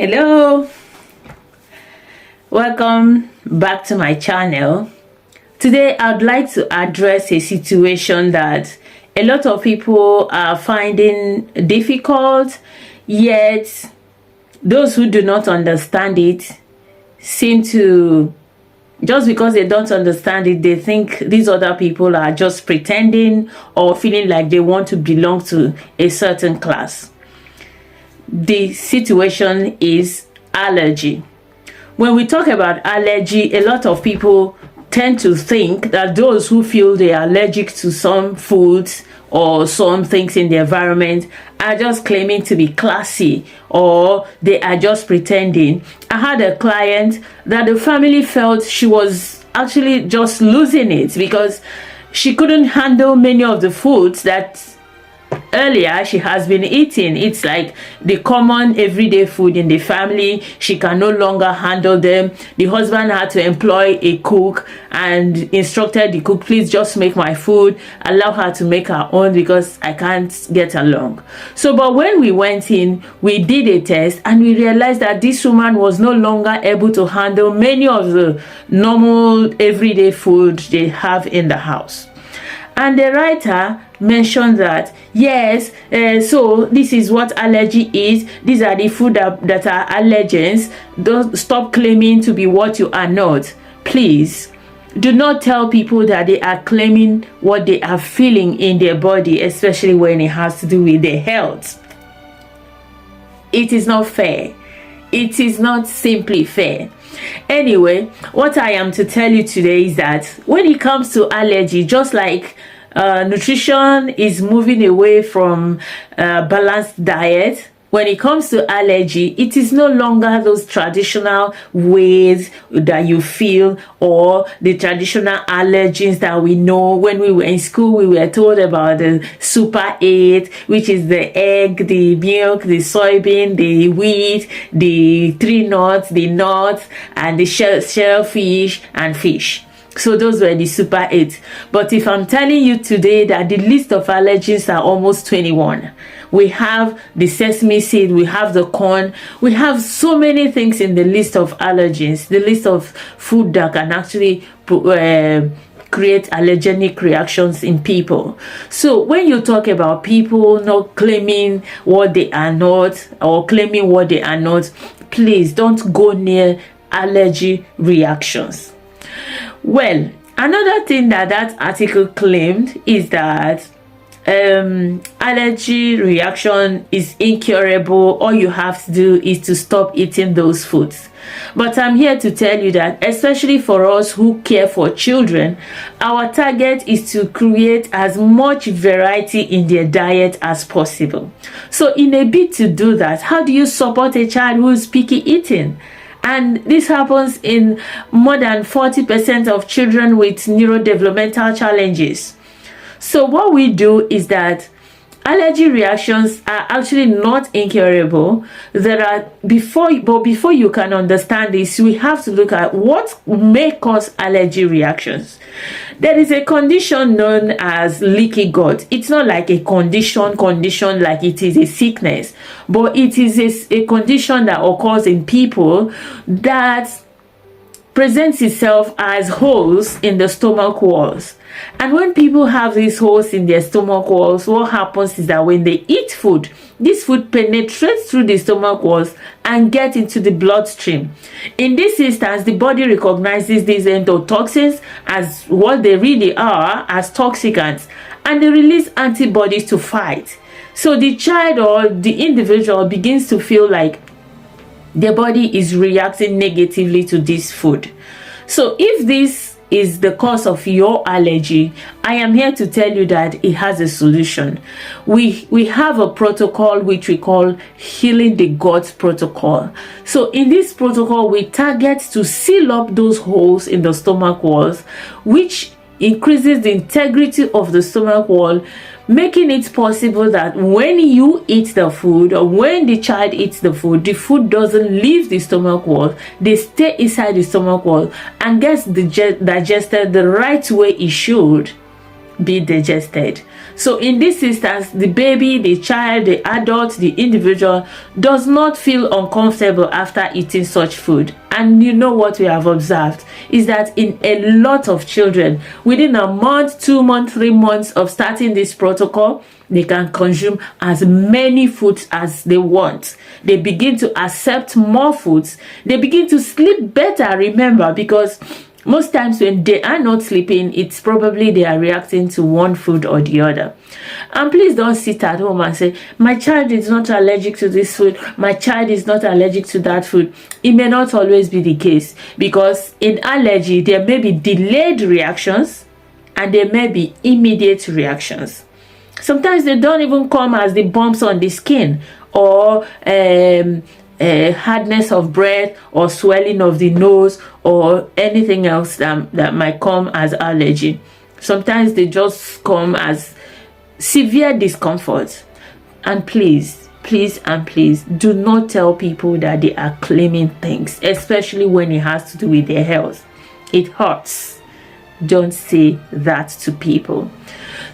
Hello, welcome back to my channel. Today I'd like to address a situation that a lot of people are finding difficult, yet those who do not understand it seem to, just because they don't understand it, they think these other people are just pretending or feeling like they want to belong to a certain class. The situation is allergy. When we talk about allergy, a lot of people tend to think that those who feel they are allergic to some foods or some things in the environment are just claiming to be classy, or they are just pretending. I had a client that the family felt she was actually just losing it because she couldn't handle many of the foods that earlier she has been eating. It's like the common everyday food in the family. She can no longer handle them. The husband had to employ a cook and instructed the cook, please just make my food, allow her to make her own because I can't get along. So but when we went in, we did a test and we realized that this woman was no longer able to handle many of the normal everyday food they have in the house. And the writer mentioned that yes, so this is what allergy is. These are the food that are allergens. Don't stop claiming to be what you are not. Please do not tell people that they are claiming what they are feeling in their body, especially when it has to do with their health. It is not fair. It is not simply fair. Anyway, what I am to tell you today is that when it comes to allergy, just like nutrition is moving away from balanced diet, when it comes to allergy, it is no longer those traditional ways that you feel or the traditional allergens that we know. When we were in school, we were told about the Super 8, which is the egg, the milk, the soybean, the wheat, the tree nuts, the nuts, and the shellfish and fish. So those were the Super 8. But if I'm telling you today that the list of allergens are almost 21, we have the sesame seed, we have the corn, we have so many things in the list of allergens, the list of food that can actually create allergenic reactions in people. So when you talk about people not claiming what they are not or claiming what they are not, please don't go near allergy reactions. Well, another thing that article claimed is that allergy reaction is incurable. All you have to do is to stop eating those foods. But I'm here to tell you that, especially for us who care for children, our target is to create as much variety in their diet as possible. So in a bid to do that, how do you support a child who is picky eating? And this happens in more than 40% of children with neurodevelopmental challenges. So what we do is that allergy reactions are actually not incurable. Before you can understand this, we have to look at what may cause allergy reactions. There is a condition known as leaky gut. It's not like a condition like it is a sickness, but it is a condition that occurs in people that presents itself as holes in the stomach walls. And when people have these holes in their stomach walls, what happens is that when they eat food, this food penetrates through the stomach walls and gets into the bloodstream. In this instance, the body recognizes these endotoxins as what they really are, as toxicants, and they release antibodies to fight. So the child or the individual begins to feel like their body is reacting negatively to this food. So if this is the cause of your allergy, I am here to tell you that it has a solution. We have a protocol which we call Healing the Gut Protocol. So in this protocol, we target to seal up those holes in the stomach walls, which increases the integrity of the stomach wall, making it possible that when you eat the food or when the child eats the food doesn't leave the stomach wall. They stay inside the stomach wall and gets digested the right way it should be digested. So in this instance, the baby, the child, the adult, the individual does not feel uncomfortable after eating such food. And you know what we have observed is that in a lot of children, within a month, 2 months, 3 months of starting this protocol, they can consume as many foods as they want. They begin to accept more foods. They begin to sleep better, remember, because most times when they are not sleeping, it's probably they are reacting to one food or the other. And please don't sit at home and say, my child is not allergic to this food, my child is not allergic to that food. It may not always be the case, because in allergy, there may be delayed reactions and there may be immediate reactions. Sometimes they don't even come as the bumps on the skin, or hardness of breath, or swelling of the nose, or anything else that might come as allergy. Sometimes they just come as severe discomfort. And please do not tell people that they are claiming things, especially when it has to do with their health. It hurts. Don't say that to people.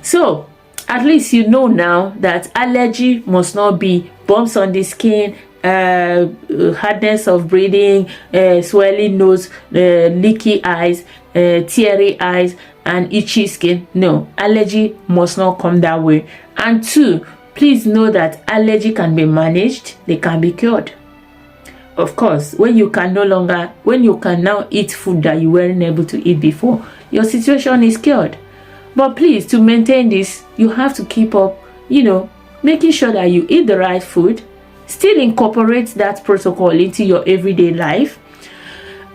So at least you know now that allergy must not be bumps on the skin, hardness of breathing, swelling nose, leaky eyes, teary eyes, and itchy skin. No, allergy must not come that way. And 2, please know that allergy can be managed. They can be cured. Of course, when you can now eat food that you weren't able to eat before, your situation is cured. But please, to maintain this, you have to keep up, making sure that you eat the right food, still incorporate that protocol into your everyday life.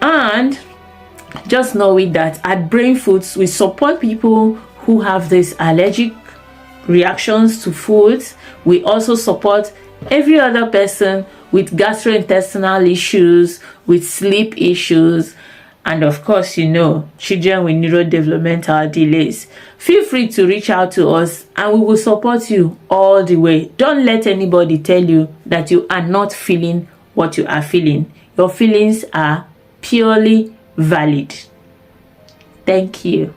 And just know it that at Brain Foods, we support people who have these allergic reactions to foods. We also support every other person with gastrointestinal issues, with sleep issues, and of course, children with neurodevelopmental delays. Feel free to reach out to us and we will support you all the way. Don't let anybody tell you that you are not feeling what you are feeling. Your feelings are purely valid. Thank you.